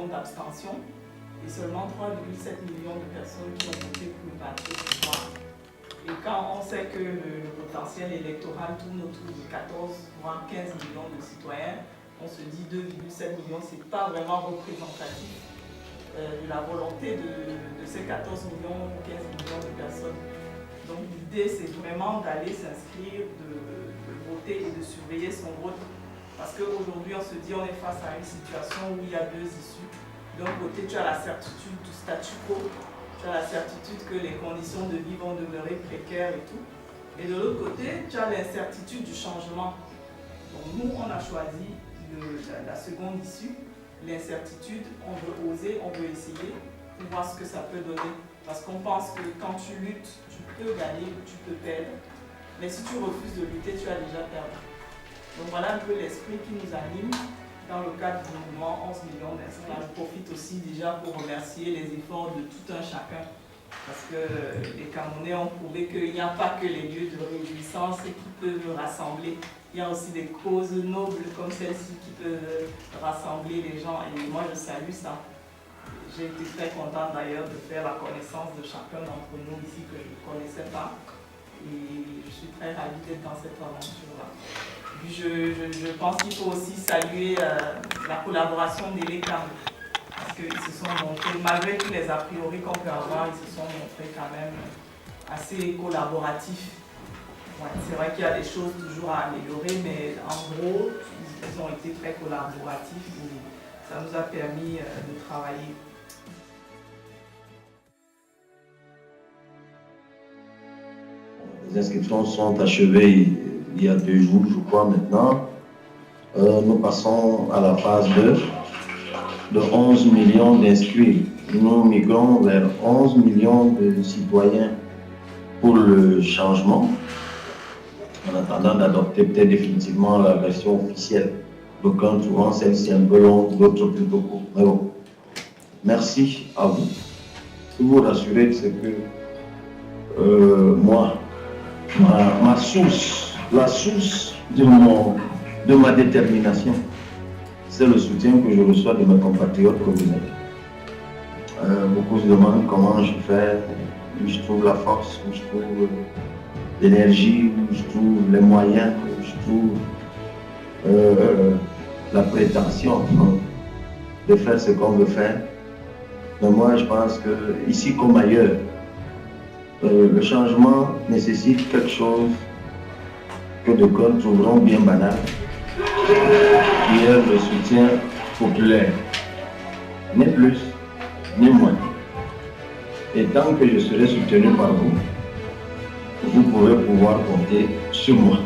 millions d'abstentions et seulement 3,7 millions de personnes qui ont voté pour le parti au pouvoir. Et quand on sait que le potentiel électoral tourne autour de 14 voire 15 millions de citoyens, on se dit 2,7 millions, ce n'est pas vraiment représentatif de la volonté de ces 14 millions ou 15 millions de personnes. Donc l'idée, c'est vraiment d'aller s'inscrire, de voter et de surveiller son vote. Parce qu'aujourd'hui, on se dit on est face à une situation où il y a deux issues. D'un côté, tu as la certitude du statu quo, tu as la certitude que les conditions de vie vont demeurer précaires et tout. Et de l'autre côté, tu as l'incertitude du changement. Donc nous, on a choisi la seconde issue, l'incertitude, on veut oser, on veut essayer pour voir ce que ça peut donner. Parce qu'on pense que quand tu luttes, tu peux gagner ou tu peux perdre. Mais si tu refuses de lutter, tu as déjà perdu. Donc voilà un peu l'esprit qui nous anime dans le cadre du mouvement 11 millions d'inscrits. Je profite aussi déjà pour remercier les efforts de tout un chacun. Parce que les Camerounais ont prouvé qu'il n'y a pas que les lieux de réjouissance qui peuvent rassembler. Il y a aussi des causes nobles comme celle-ci qui peuvent rassembler les gens. Et moi, je salue ça. J'ai été très contente d'ailleurs de faire la connaissance de chacun d'entre nous ici que je ne connaissais pas. Et je suis très ravie d'être dans cette aventure-là. Puis je pense qu'il faut aussi saluer la collaboration des LECAM. Parce qu'ils se sont montrés, malgré tous les a priori qu'on peut avoir, ils se sont montrés quand même assez collaboratifs. Ouais, c'est vrai qu'il y a des choses toujours à améliorer, mais en gros, ils ont été très collaboratifs et ça nous a permis de travailler. Les inscriptions sont achevées il y a 2 jours, je crois, maintenant. Nous passons à la phase 2 de 11 millions d'inscrits. Nous migrons vers 11 millions de citoyens pour le changement, en attendant d'adopter peut-être définitivement la version officielle. Donc, souvent, celle-ci un peu longue, d'autres plutôt courtes. Mais bon, merci à vous. Je peux vous rassurer, c'est que moi, ma source, la source de ma détermination, c'est le soutien que je reçois de mes compatriotes que vous êtes. Beaucoup se demandent comment je fais, où je trouve la force, où je trouve l'énergie, où je trouve les moyens, où je trouve la prétention de faire ce qu'on veut faire. Mais moi, je pense que ici comme ailleurs, le changement nécessite quelque chose que d'autres trouveront bien banal, qui est le soutien populaire, ni plus, ni moins. Et tant que je serai soutenu par vous, vous pourrez pouvoir compter sur moi.